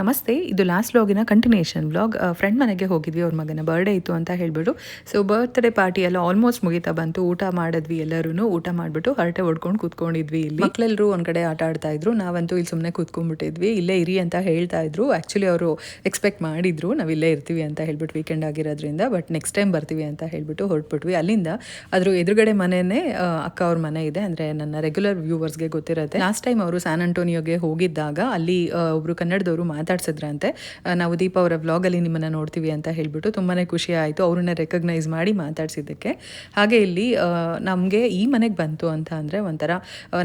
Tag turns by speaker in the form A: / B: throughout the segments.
A: ನಮಸ್ತೆ, ಇದು last ವ್ಲಾಗಿನ continuation vlog. Friend ಮನೆಗೆ ಹೋಗಿದ್ವಿ, ಅವ್ರ ಮಗನ ಬರ್ಡೇ ಇತ್ತು ಅಂತ ಹೇಳ್ಬಿಟ್ಟು. ಸೊ ಬರ್ತ್ಡೇ ಪಾರ್ಟಿ ಎಲ್ಲ ಆಲ್ಮೋಸ್ಟ್ ಮುಗಿತಾ ಬಂತು. ಊಟ ಮಾಡಿದ್ವಿ, ಎಲ್ಲರೂ ಊಟ ಮಾಡಿಬಿಟ್ಟು ಹರಟೆ ಹೊಡ್ಕೊಂಡು ಕೂತ್ಕೊಂಡಿದ್ವಿ. ಇಲ್ಲಿ ಮಕ್ಕಳೆಲ್ಲರೂ ಒಂದು ಕಡೆ ಆಟ ಆಡ್ತಾ ಇದ್ರು, ನಾವಂತೂ ಇಲ್ಲಿ ಸುಮ್ಮನೆ ಕೂತ್ಕೊಂಡ್ಬಿಟ್ಟಿದ್ವಿ. ಇಲ್ಲೇ ಇರಿ ಅಂತ ಹೇಳ್ತಾ ಇದ್ರು. ಆ್ಯಕ್ಚುಲಿ ಅವರು ಎಕ್ಸ್ಪೆಕ್ಟ್ ಮಾಡಿದ್ರು ನಾವು ಇಲ್ಲೇ ಇರ್ತೀವಿ ಅಂತ ಹೇಳ್ಬಿಟ್ಟು, ವೀಕೆಂಡ್ ಆಗಿರೋದ್ರಿಂದ. ಬಟ್ ನೆಕ್ಸ್ಟ್ ಟೈಮ್ ಬರ್ತೀವಿ ಅಂತ ಹೇಳ್ಬಿಟ್ಟು ಹೊರಟ್ಬಿಟ್ವಿ. ಅಲ್ಲಿಂದ ಅದ್ರ ಎದುರುಗಡೆ ಮನೆಯೇ ಅಕ್ಕ ಅವ್ರ ಮನೆ ಇದೆ. ಅಂದರೆ ನನ್ನ ರೆಗ್ಯುಲರ್ ವ್ಯೂವರ್ಸ್ಗೆ ಗೊತ್ತಿರುತ್ತೆ. ಲಾಸ್ಟ್ ಟೈಮ್ ಅವರು ಸ್ಯಾನ್ ಆಂಟೋನಿಯೋಗೆ ಹೋಗಿದ್ದಾಗ ಅಲ್ಲಿ ಒಬ್ರು ಕನ್ನಡದವರು ಮಾತಾಡ್ಸಿದ್ರಂತೆ, ನಾವು ದೀಪ ಅವರ ವ್ಲಾಗಲ್ಲಿ ನಿಮ್ಮನ್ನು ನೋಡ್ತೀವಿ ಅಂತ ಹೇಳ್ಬಿಟ್ಟು. ತುಂಬಾ ಖುಷಿ ಆಯಿತು ಅವ್ರನ್ನ ರೆಕಗ್ನೈಸ್ ಮಾಡಿ ಮಾತಾಡ್ಸಿದ್ದಕ್ಕೆ. ಹಾಗೆ ಇಲ್ಲಿ ನಮಗೆ ಈ ಮನೆಗೆ ಬಂತು ಅಂತ ಅಂದರೆ ಒಂಥರ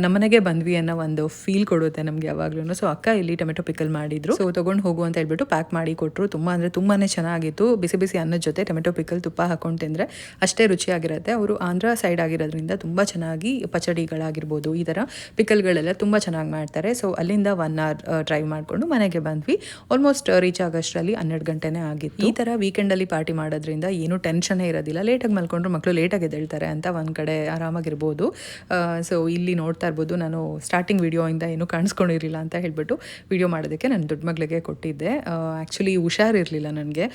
A: ನಮ್ಮನೆಗೆ ಬಂದ್ವಿ ಅನ್ನೋ ಒಂದು ಫೀಲ್ ಕೊಡುತ್ತೆ ನಮಗೆ ಯಾವಾಗ್ಲೂ. ಸೊ ಅಕ್ಕ ಇಲ್ಲಿ ಟೊಮೆಟೊ ಪಿಕಲ್ ಮಾಡಿದ್ರು. ಸೊ ತೊಗೊಂಡು ಹೋಗು ಅಂತ ಹೇಳ್ಬಿಟ್ಟು ಪ್ಯಾಕ್ ಮಾಡಿ ಕೊಟ್ಟರು. ತುಂಬ ಅಂದರೆ ತುಂಬಾ ಚೆನ್ನಾಗಿತ್ತು. ಬಿಸಿ ಬಿಸಿ ಅನ್ನದ ಜೊತೆ ಟೊಮೆಟೊ ಪಿಕಲ್ ತುಪ್ಪ ಹಾಕೊಂಡು ತಿಂದರೆ ಅಷ್ಟೇ ರುಚಿಯಾಗಿರುತ್ತೆ. ಅವರು ಆಂಧ್ರ ಸೈಡ್ ಆಗಿರೋದ್ರಿಂದ ತುಂಬ ಚೆನ್ನಾಗಿ ಪಚಡಿಗಳಾಗಿರ್ಬೋದು, ಈ ಥರ ಪಿಕಲ್ಗಳೆಲ್ಲ ತುಂಬ ಚೆನ್ನಾಗಿ ಮಾಡ್ತಾರೆ. ಸೊ ಅಲ್ಲಿಂದ 1 hour ಡ್ರೈವ್ ಮಾಡಿಕೊಂಡು ಮನೆಗೆ ಬಂದ್ವಿ. ಆಲ್ಮೋಸ್ಟ್ ರೀಚ್ ಆಗೋಷ್ಟರಲ್ಲಿ 12 ಗಂಟೆನೇ ಆಗಿತ್ತು. ಈ ಥರ ವೀಕೆಂಡಲ್ಲಿ ಪಾರ್ಟಿ ಮಾಡೋದ್ರಿಂದ ಏನೂ ಟೆನ್ಷನ್ನೇ ಇರೋದಿಲ್ಲ. ಲೇಟಾಗಿ ಮಲ್ಕೊಂಡ್ರು ಮಕ್ಕಳು ಲೇಟಾಗಿ ಎದ್ದೇಳ್ತಾರೆ ಅಂತ ಒಂದು ಕಡೆ ಆರಾಮಾಗಿರ್ಬೋದು. ಸೊ ಇಲ್ಲಿ ನೋಡ್ತಾ ಇರ್ಬೋದು, ನಾನು ಸ್ಟಾರ್ಟಿಂಗ್ ವಿಡಿಯೋಯಿಂದ ಏನೂ ಕಾಣಿಸ್ಕೊಂಡಿರಲಿಲ್ಲ ಅಂತ ಹೇಳ್ಬಿಟ್ಟು ವಿಡಿಯೋ ಮಾಡೋದಕ್ಕೆ ನನ್ನ ದೊಡ್ಡ ಮಗಳಿಗೆ ಕೊಟ್ಟಿದ್ದೆ. ಆ್ಯಕ್ಚುಲಿ ಹುಷಾರಿರಲಿಲ್ಲ ನನಗೆ.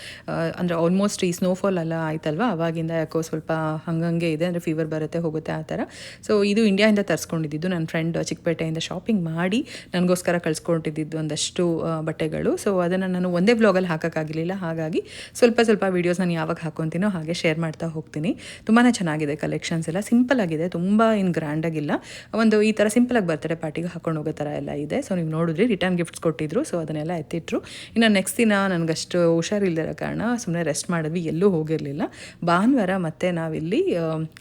A: ಅಂದರೆ ಆಲ್ಮೋಸ್ಟ್ ಈ ಸ್ನೋಫಾಲ್ ಎಲ್ಲ ಆಯ್ತಲ್ವ, ಅವಾಗಿಂದ ಯಾಕೋ ಸ್ವಲ್ಪ ಹಂಗಂಗೆ ಇದೆ, ಅಂದರೆ ಫೀವರ್ ಬರುತ್ತೆ ಹೋಗುತ್ತೆ ಆ ಥರ. ಸೊ ಇದು ಇಂಡಿಯಾಯಿಂದ ತರಿಸ್ಕೊಂಡಿದ್ದು. ನನ್ನ ಫ್ರೆಂಡ್ ಚಿಕ್ಕಪೇಟೆಯಿಂದ ಶಾಪಿಂಗ್ ಮಾಡಿ ನನಗೋಸ್ಕರ ಕಳಿಸ್ಕೊಟ್ಟಿದ್ದು ಒಂದಷ್ಟು ಬಟ್ಟೆಗಳು. ಸೊ ಅದನ್ನು ನಾನು ಒಂದೇ ಬ್ಲಾಗಲ್ಲಿ ಹಾಕೋಕ್ಕಾಗಲಿಲ್ಲ. ಹಾಗಾಗಿ ಸ್ವಲ್ಪ ಸ್ವಲ್ಪ ವೀಡಿಯೋಸ್ ನಾನು ಯಾವಾಗ ಹಾಕೊತೀನೋ ಹಾಗೆ ಶೇರ್ ಮಾಡ್ತಾ ಹೋಗ್ತೀನಿ. ತುಂಬಾ ಚೆನ್ನಾಗಿದೆ ಕಲೆಕ್ಷನ್ಸ್ ಎಲ್ಲ. ಸಿಂಪಲ್ ಆಗಿದೆ, ತುಂಬ ಏನು ಗ್ರ್ಯಾಂಡಾಗಿಲ್ಲ. ಒಂದು ಈ ಥರ ಸಿಂಪಲಾಗಿ ಬರ್ತಾರೆ ಪಾರ್ಟಿಗೆ ಹಾಕೊಂಡು ಹೋಗೋ ಥರ ಎಲ್ಲ ಇದೆ. ಸೊ ನೀವು ನೋಡಿದ್ರಿ, ರಿಟರ್ನ್ ಗಿಫ್ಟ್ಸ್ ಕೊಟ್ಟಿದ್ರು. ಸೊ ಅದನ್ನೆಲ್ಲ ಎತ್ತಿಟ್ರು. ಇನ್ನು ನೆಕ್ಸ್ಟ್ ದಿನ ನನಗಷ್ಟು ಹುಷಾರಿಲ್ಲದಿರೋ ಕಾರಣ ಸುಮ್ಮನೆ ರೆಸ್ಟ್ ಮಾಡಿದ್ವಿ, ಎಲ್ಲೂ ಹೋಗಿರಲಿಲ್ಲ. ಭಾನುವಾರ ಮತ್ತೆ ನಾವಿಲ್ಲಿ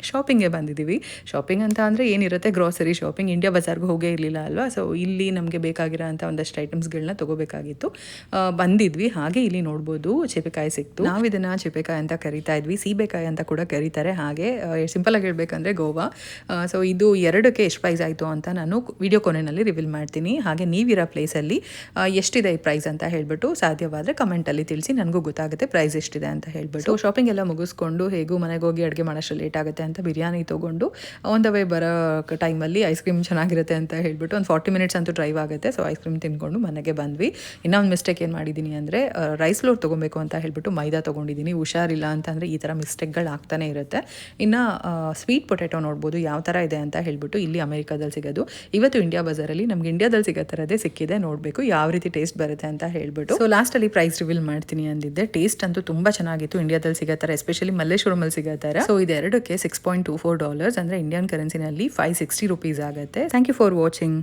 A: ಶಾಪಿಂಗ್ಗೆ ಬಂದಿದ್ದೀವಿ. ಶಾಪಿಂಗ್ ಅಂತ ಅಂದರೆ ಏನಿರುತ್ತೆ, ಗ್ರಾಸರಿ ಶಾಪಿಂಗ್. ಇಂಡಿಯಾ ಬಜಾರ್ಗೆ ಹೋಗೇ ಇರಲಿಲ್ಲ ಅಲ್ವಾ. ಸೊ ಇಲ್ಲಿ ನಮಗೆ ಬೇಕಾಗಿರೋ ಅಂಥ ಒಂದಷ್ಟು ಐಟಮ್ಸ್ಗಳನ್ನ ತೊಗೋಬೇಕಾಗಿತ್ತು. ಬಂದಿದ್ವಿ. ಹಾಗೆ ಇಲ್ಲಿ ನೋಡ್ಬೋದು, ಚೇಪೆಕಾಯಿ ಸಿಕ್ತು. ನಾವು ಇದನ್ನು ಚೇಪೆಕಾಯಿ ಅಂತ ಕರಿತಾ ಇದ್ವಿ, ಸೀಬೆಕಾಯಿ ಅಂತ ಕೂಡ ಕರೀತಾರೆ. ಹಾಗೆ ಸಿಂಪಲಾಗಿ ಹೇಳ್ಬೇಕಂದ್ರೆ ಗೋವಾ. ಸೊ ಇದು ಎರಡಕ್ಕೆ ಎಷ್ಟು ಪ್ರೈಸ್ ಆಯಿತು ಅಂತ ನಾನು ವಿಡಿಯೋ ಕೊನೆಯಲ್ಲಿ ರಿವೀಲ್ ಮಾಡ್ತೀನಿ. ಹಾಗೆ ನೀವಿರೋ ಪ್ಲೇಸಲ್ಲಿ ಎಷ್ಟಿದೆ ಈ ಪ್ರೈಸ್ ಅಂತ ಹೇಳ್ಬಿಟ್ಟು ಸಾಧ್ಯವಾದರೆ ಕಮೆಂಟಲ್ಲಿ ತಿಳಿಸಿ, ನನಗೂ ಗೊತ್ತಾಗುತ್ತೆ ಪ್ರೈಸ್ ಎಷ್ಟಿದೆ ಅಂತ ಹೇಳ್ಬಿಟ್ಟು. ಸೊ ಶಾಪಿಂಗ್ ಎಲ್ಲ ಮುಗಿಸ್ಕೊಂಡು ಹೇಗೂ ಮನೆಗೆ ಹೋಗಿ ಅಡುಗೆ ಮಾಡೋಷ್ಟು ಲೇಟ್ ಆಗುತ್ತೆ ಅಂತ ಬಿರಿಯಾನಿ ತೊಗೊಂಡು ಆನ್ ದ ವೇ ಬರೋ ಟೈಮಲ್ಲಿ ಐಸ್ ಕ್ರೀಮ್ ಚೆನ್ನಾಗಿರುತ್ತೆ ಅಂತ ಹೇಳ್ಬಿಟ್ಟು ಒಂದು 40 minutes ಅಂತೂ ಡ್ರೈವ್ ಆಗುತ್ತೆ. ಸೊ ಐಸ್ ಕ್ರೀಮ್ ತಿಂದ್ಕೊಂಡು ಮನೆಗೆ ಬಂದ್ವಿ. ಇನ್ನೊಂದು ಮಿಸ್ಟೇಕ್ ಏನು ಮಾಡಿದ್ದೀನಿ ಅಂದರೆ, ರೈಸ್ ಫ್ಲೋರ್ ತೊಗೊಬೇಕು ಅಂತ ಹೇಳ್ಬಿಟ್ಟು ಮೈದಾ ತೊಗೊಂಡಿದ್ದೀನಿ. ಹುಷಾರಿಲ್ಲ ಅಂತಂದರೆ ಈ ಥರ ಮಿಸ್ಟೇಕ್ಗಳು ಆಗ್ತಾನೆ ಇರುತ್ತೆ. ಇನ್ನು ಸ್ವೀಟ್ ಪೊಟ್ಯಾಟೊ ನೋಡ್ಬೋದು ಯಾವ ಥರ ಇದೆ ಅಂತ ಹೇಳ್ಬಿಟ್ಟು. ಇಲ್ಲಿ ಅಮೆರಿಕಾದಲ್ಲಿ ಸಿಗೋದು. ಇವತ್ತು ಇಂಡಿಯಾ ಬಜಾರಲ್ಲಿ ನಮ್ಗೆ ಇಂಡಿಯಾದಲ್ಲಿ ಸಿಗೋ ಥರದೇ ಸಿಕ್ಕಿದೆ. ನೋಡಬೇಕು ಯಾವ ರೀತಿ ಟೇಸ್ಟ್ ಬರುತ್ತೆ ಅಂತ ಹೇಳ್ಬಿಟ್ಟು. ಸೊ ಲಾಸ್ಟಲ್ಲಿ ಪ್ರೈಸ್ ರಿವೀಲ್ ಮಾಡ್ತೀನಿ ಅಂದಿದ್ದೆ. ಟೇಸ್ಟ್ ಅಂತೂ ತುಂಬ ಚೆನ್ನಾಗಿತ್ತು. ಇಂಡಿಯಾದಲ್ಲಿ ಸಿಗೋ ಥರ, ಎಸ್ಪೆಷಲಿ ಮಲ್ಲೇಶ್ವರಮಲ್ಲಿ ಸಿಗೋ ಥರ. ಸೊ ಇದೆರಡಕ್ಕೆ $6.24, ಅಂದರೆ ಇಂಡಿಯನ್ ಕರೆನ್ಸಿನಲ್ಲಿ $560 ಆಗುತ್ತೆ. Thank you for watching.